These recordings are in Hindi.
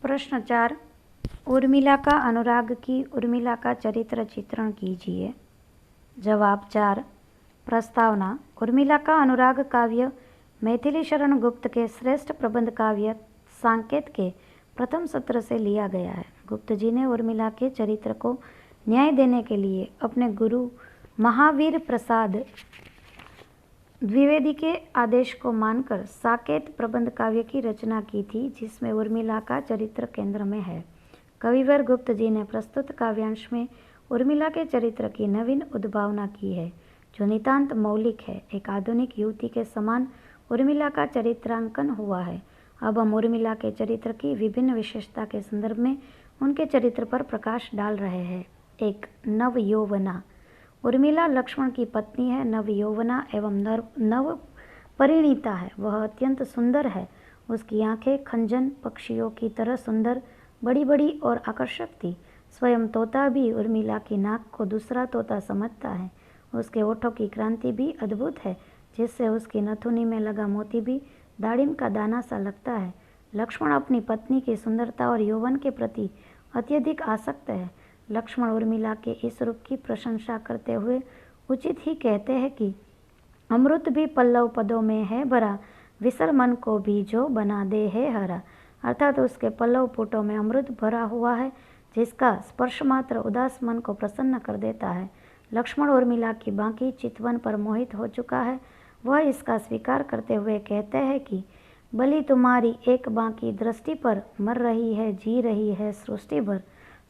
प्रश्न 4। उर्मिला का अनुराग की उर्मिला का चरित्र चित्रण कीजिए। जवाब 4। प्रस्तावना। उर्मिला का अनुराग काव्य मैथिली शरण गुप्त के श्रेष्ठ प्रबंध काव्य सांकेत के प्रथम सत्र से लिया गया है। गुप्त जी ने उर्मिला के चरित्र को न्याय देने के लिए अपने गुरु महावीर प्रसाद द्विवेदी के आदेश को मानकर साकेत प्रबंध काव्य की रचना की थी, जिसमें उर्मिला का चरित्र केंद्र में है। कविवर गुप्त जी ने प्रस्तुत काव्यांश में उर्मिला के चरित्र की नवीन उद्भावना की है, जो नितांत मौलिक है। एक आधुनिक युवती के समान उर्मिला का चरित्रांकन हुआ है। अब हम उर्मिला के चरित्र की विभिन्न विशेषता के संदर्भ में उनके चरित्र पर प्रकाश डाल रहे हैं। 1। नव यौवना। उर्मिला लक्ष्मण की पत्नी है। नव यौवना एवं नव परिणीता है। वह अत्यंत सुंदर है। उसकी आंखें खंजन पक्षियों की तरह सुंदर, बड़ी बड़ी और आकर्षक थी। स्वयं तोता भी उर्मिला की नाक को दूसरा तोता समझता है। उसके ओठों की क्रांति भी अद्भुत है, जिससे उसकी नथुनी में लगा मोती भी दाड़िम का दाना सा लगता है। लक्ष्मण अपनी पत्नी की सुंदरता और यौवन के प्रति अत्यधिक आसक्त है। लक्ष्मण उर्मिला के इस रूप की प्रशंसा करते हुए उचित ही कहते हैं कि अमृत भी पल्लव पदों में है भरा, विसर मन को भी जो बना दे है हरा। अर्थात उसके पल्लव पुटों में अमृत भरा हुआ है, जिसका स्पर्श मात्र उदास मन को प्रसन्न कर देता है। लक्ष्मण उर्मिला की बांकी चितवन पर मोहित हो चुका है। वह इसका स्वीकार करते हुए कहते हैं कि बलि तुम्हारी एक बांकी दृष्टि पर मर रही है, जी रही है सृष्टि भर।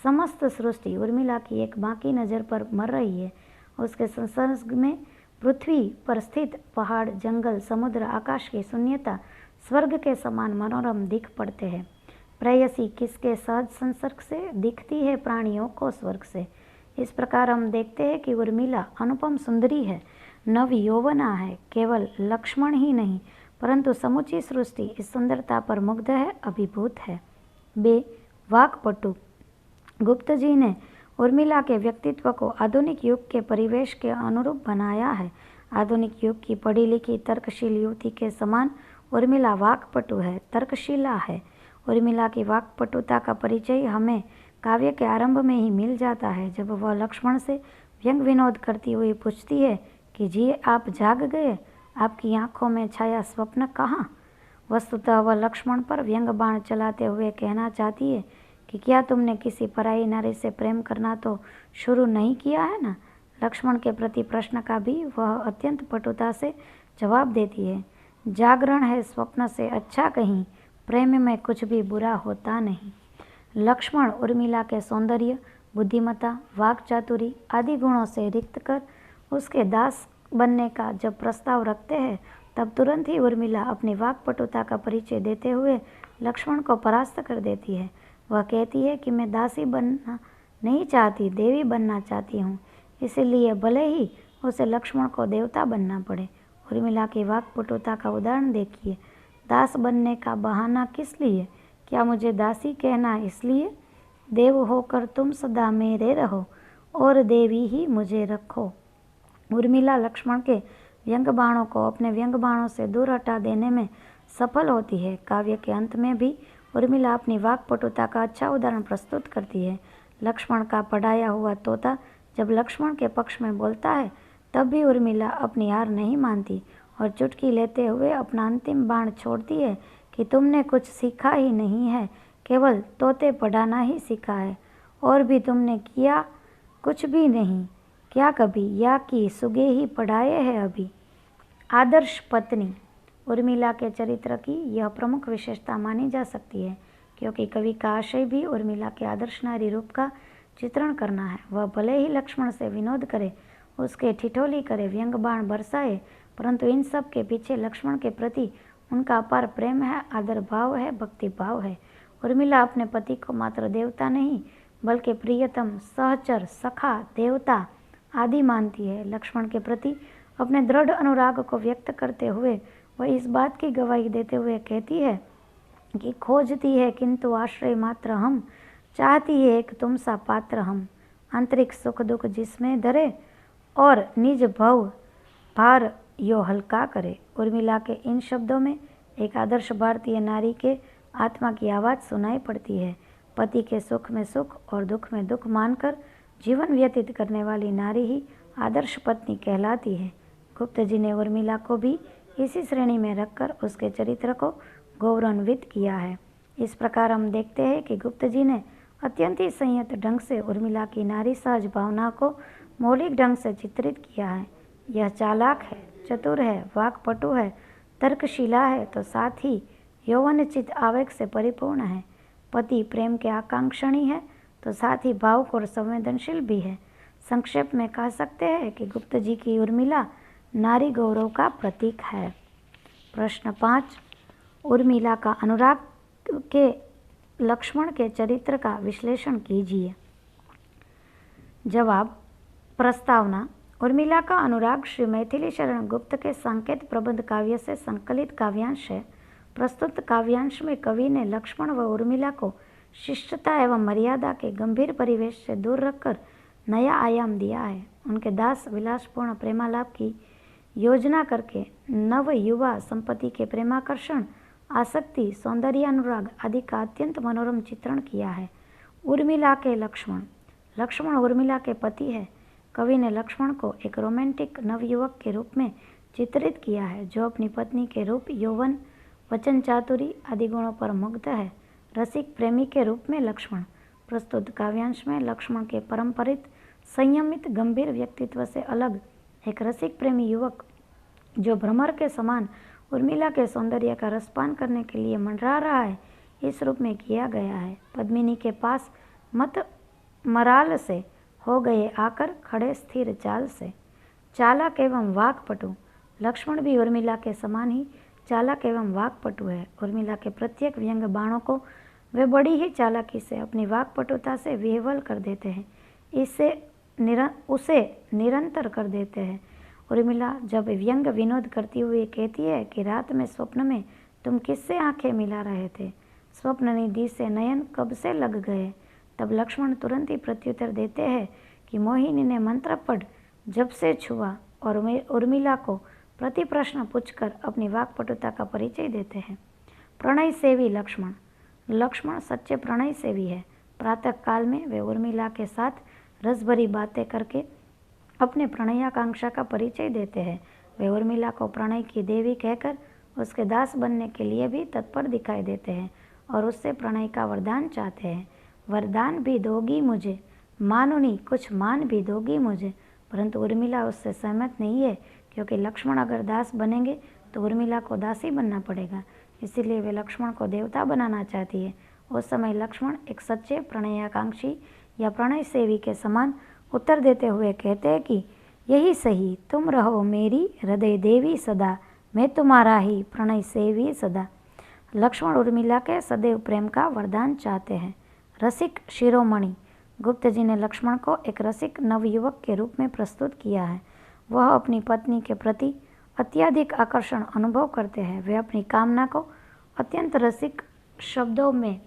समस्त सृष्टि उर्मिला की एक बांकी नज़र पर मर रही है। उसके संसर्ग में पृथ्वी पर स्थित पहाड़, जंगल, समुद्र, आकाश की शून्यता स्वर्ग के समान मनोरम दिख पड़ते हैं। प्रेयसी किसके सहज संसर्ग से दिखती है प्राणियों को स्वर्ग से। इस प्रकार हम देखते हैं कि उर्मिला अनुपम सुंदरी है, नव यौवना है। केवल लक्ष्मण ही नहीं, परंतु समूची सृष्टि इस सुंदरता पर मुग्ध है, अभिभूत है। 2। वाक्पटु। गुप्त जी ने उर्मिला के व्यक्तित्व को आधुनिक युग के परिवेश के अनुरूप बनाया है। आधुनिक युग की पढ़ी लिखी तर्कशील युवती के समान उर्मिला वाक्पटु है, तर्कशीला है। उर्मिला की वाक्पटुता का परिचय हमें काव्य के आरंभ में ही मिल जाता है, जब वह लक्ष्मण से व्यंग विनोद करती हुई पूछती है कि जी आप जाग गए, आपकी आंखों में छाया स्वप्न कहाँ। वस्तुतः वह लक्ष्मण पर व्यंग बाण चलाते हुए कहना चाहती है कि क्या तुमने किसी पराई नारी से प्रेम करना तो शुरू नहीं किया है ना। लक्ष्मण के प्रति प्रश्न का भी वह अत्यंत पटुता से जवाब देती है। जागरण है स्वप्न से अच्छा कहीं, प्रेम में कुछ भी बुरा होता नहीं। लक्ष्मण उर्मिला के सौंदर्य, बुद्धिमत्ता, वाक चातुरी आदि गुणों से रिक्त कर उसके दास बनने का जब प्रस्ताव रखते हैं, तब तुरंत ही उर्मिला अपनी वाक्पटुता का परिचय देते हुए लक्ष्मण को परास्त कर देती है। वह कहती है कि मैं दासी बनना नहीं चाहती, देवी बनना चाहती हूँ, इसीलिए भले ही उसे लक्ष्मण को देवता बनना पड़े। उर्मिला की वाक्पटुता का उदाहरण देखिए। दास बनने का बहाना किस लिए? क्या मुझे दासी कहना इसलिए? देव होकर तुम सदा मेरे रहो और देवी ही मुझे रखो। उर्मिला लक्ष्मण के व्यंग बाणों को अपने व्यंग बाणों से दूर हटा देने में सफल होती है। काव्य के अंत में भी उर्मिला अपनी वाक्पटुता का अच्छा उदाहरण प्रस्तुत करती है। लक्ष्मण का पढ़ाया हुआ तोता जब लक्ष्मण के पक्ष में बोलता है, तब भी उर्मिला अपनी हार नहीं मानती और चुटकी लेते हुए अपना अंतिम बाण छोड़ती है कि तुमने कुछ सीखा ही नहीं है, केवल तोते पढ़ाना ही सीखा है, और भी तुमने किया कुछ भी नहीं, क्या कभी या कि सुगे ही पढ़ाए हैं अभी। आदर्श पत्नी। उर्मिला के चरित्र की यह प्रमुख विशेषता मानी जा सकती है, क्योंकि कवि का आशय भी उर्मिला के आदर्श नारी रूप का चित्रण करना है। वह भले ही लक्ष्मण से विनोद करे, उसके ठिठोली करे, व्यंग बाण बरसाए, परंतु इन सब के पीछे लक्ष्मण के प्रति उनका अपार प्रेम है, आदर भाव है, भक्ति भाव है। उर्मिला अपने पति को मात्र देवता नहीं, बल्कि प्रियतम, सहचर, सखा, देवता आदि मानती है। लक्ष्मण के प्रति अपने दृढ़ अनुराग को व्यक्त करते हुए वह इस बात की गवाही देते हुए कहती है कि खोजती है किंतु आश्रय मात्र हम, चाहती है एक तुम सा पात्र हम, आंतरिक सुख दुख जिसमें धरे और निज भव भार यो हल्का करे। उर्मिला के इन शब्दों में एक आदर्श भारतीय नारी के आत्मा की आवाज़ सुनाई पड़ती है। पति के सुख में सुख और दुख में दुख मानकर जीवन व्यतीत करने वाली नारी ही आदर्श पत्नी कहलाती है। गुप्त जी ने उर्मिला को भी इसी श्रेणी में रखकर उसके चरित्र को गौरवान्वित किया है। इस प्रकार हम देखते हैं कि गुप्त जी ने अत्यंत ही संयत ढंग से उर्मिला की नारी सहज भावना को मौलिक ढंग से चित्रित किया है। यह चालाक है, चतुर है, वाक्पटु है, तर्कशीला है, तो साथ ही यौवनचित आवेग से परिपूर्ण है। पति प्रेम के आकांक्षणी है, तो साथ ही भावुक और संवेदनशील भी है। संक्षेप में कह सकते हैं कि गुप्त जी की उर्मिला नारी गौरव का प्रतीक है। प्रश्न 5, उर्मिला का अनुराग के लक्ष्मण के चरित्र का विश्लेषण कीजिए। जवाब। प्रस्तावना। उर्मिला का अनुराग श्री मैथिली शरण गुप्त के संकेत प्रबंध काव्य से संकलित काव्यांश है। प्रस्तुत काव्यांश में कवि ने लक्ष्मण व उर्मिला को शिष्टता एवं मर्यादा के गंभीर परिवेश से दूर रखकर नया आयाम दिया है। उनके दास विलासपूर्ण प्रेमालाप की योजना करके नव युवा संपत्ति के प्रेमाकर्षण, आसक्ति, सौंदर्यानुराग आदि का अत्यंत मनोरम चित्रण किया है। उर्मिला के लक्ष्मण। लक्ष्मण उर्मिला के पति है। कवि ने लक्ष्मण को एक रोमांटिक नवयुवक के रूप में चित्रित किया है, जो अपनी पत्नी के रूप, यौवन, वचन चातुरी आदि गुणों पर मुग्ध है। रसिक प्रेमी के रूप में लक्ष्मण। प्रस्तुत काव्यांश में लक्ष्मण के परंपरित, संयमित, गंभीर व्यक्तित्व से अलग एक रसिक प्रेमी युवक, जो भ्रमर के समान उर्मिला के सौंदर्य का रसपान करने के लिए मंडरा रहा है, इस रूप में किया गया है। पद्मिनी के पास मत मराल से हो गए आकर खड़े स्थिर चाल से। चालाक एवं वाक्पटु। लक्ष्मण भी उर्मिला के समान ही चालाक एवं वाक्पटु है। उर्मिला के प्रत्येक व्यंग बाणों को वे बड़ी ही चालाकी से अपनी वाक्पटुता से विह्वल कर देते हैं, उसे निरंतर कर देते हैं। उर्मिला जब व्यंग विनोद करती हुई कहती है कि रात में स्वप्न में तुम किससे आंखें मिला रहे थे, स्वप्न निधि से नयन कब से लग गए, तब लक्ष्मण तुरंत ही प्रत्युत्तर देते हैं कि मोहिनी ने मंत्र पढ़ जब से छुआ, और उर्मिला को प्रति प्रश्न पूछकर अपनी वाक्पटुता का परिचय देते हैं। प्रणय सेवी लक्ष्मण। लक्ष्मण सच्चे प्रणय सेवी है। प्रातः काल में वे उर्मिला के साथ रसभरी बातें करके अपने प्रणयाकांक्षा का परिचय देते हैं। वे उर्मिला को प्रणय की देवी कहकर उसके दास बनने के लिए भी तत्पर दिखाई देते हैं और उससे प्रणय का वरदान चाहते हैं। वरदान भी दोगी मुझे, मानुनी कुछ मान भी दोगी मुझे। परंतु उर्मिला उससे सहमत नहीं है, क्योंकि लक्ष्मण अगर दास बनेंगे तो उर्मिला को दासी बनना पड़ेगा। इसीलिए वे लक्ष्मण को देवता बनाना चाहती है। उस समय लक्ष्मण एक सच्चे प्रणयाकांक्षी या प्रणय सेवी के समान उत्तर देते हुए कहते हैं कि यही सही, तुम रहो मेरी हृदय देवी सदा, मैं तुम्हारा ही प्रणय सेवी सदा। लक्ष्मण उर्मिला के सदैव प्रेम का वरदान चाहते हैं। रसिक शिरोमणि। गुप्त जी ने लक्ष्मण को एक रसिक नवयुवक के रूप में प्रस्तुत किया है। वह अपनी पत्नी के प्रति अत्यधिक आकर्षण अनुभव करते हैं। वे अपनी कामना को अत्यंत रसिक शब्दों में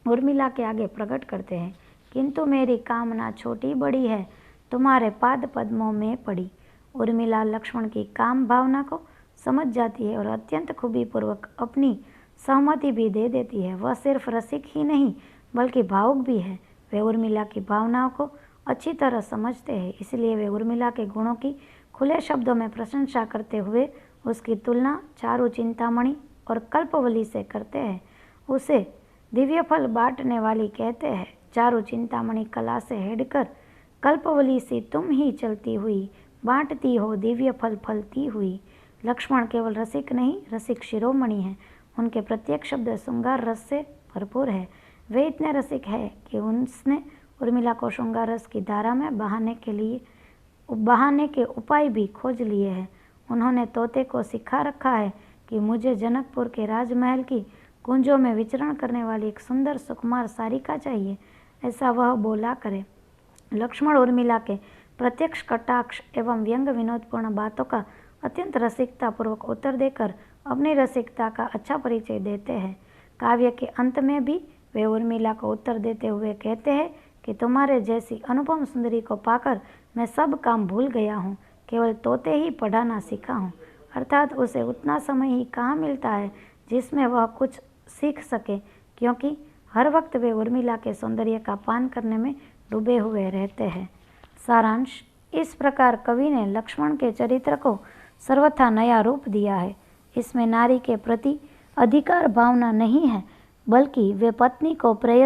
उर्मिला के आगे प्रकट करते हैं। किंतु मेरी कामना छोटी बड़ी है, तुम्हारे पाद पद्मों में पड़ी। उर्मिला लक्ष्मण की काम भावना को समझ जाती है और अत्यंत खूबीपूर्वक अपनी सहमति भी दे देती है। वह सिर्फ रसिक ही नहीं बल्कि भावुक भी है। वे उर्मिला की भावनाओं को अच्छी तरह समझते हैं, इसलिए वे उर्मिला के गुणों की खुले शब्दों में प्रशंसा करते हुए उसकी तुलना चारु चिंतामणि और कल्पवली से करते हैं। उसे दिव्य फल बांटने वाली कहते हैं। चारु चिंतामणि कला से हेडकर कल्पवली सी तुम ही चलती हुई, बांटती हो दिव्य फल फलती हुई। लक्ष्मण केवल रसिक नहीं, रसिक शिरोमणि हैं। उनके प्रत्येक शब्द श्रृंगार रस से भरपूर है। वे इतने रसिक है कि उसने उर्मिला को श्रृंगार रस की धारा में बहाने के उपाय भी खोज लिए हैं। उन्होंने तोते को सिखा रखा है कि मुझे जनकपुर के राजमहल की कुंजों में विचरण करने वाली एक सुंदर सुकुमार सारिका चाहिए, ऐसा वह बोला करे। लक्ष्मण उर्मिला के प्रत्यक्ष कटाक्ष एवं व्यंग विनोदपूर्ण बातों का अत्यंत रसिकतापूर्वक उत्तर देकर अपनी रसिकता का अच्छा परिचय देते हैं। काव्य के अंत में भी वे उर्मिला को उत्तर देते हुए कहते हैं कि तुम्हारे जैसी अनुपम सुंदरी को पाकर मैं सब काम भूल गया हूँ, केवल तोते ही पढ़ाना सीखा हूँ। अर्थात उसे उतना समय ही कहाँ मिलता है जिसमें वह कुछ सीख सके, क्योंकि हर वक्त वे उर्मिला के सौंदर्य का पान करने में डूबे हुए रहते हैं। सारांश: इस प्रकार कवि ने लक्ष्मण के चरित्र को सर्वथा नया रूप दिया है। इसमें नारी के प्रति अधिकार भावना नहीं है, बल्कि वे पत्नी को प्रेयसी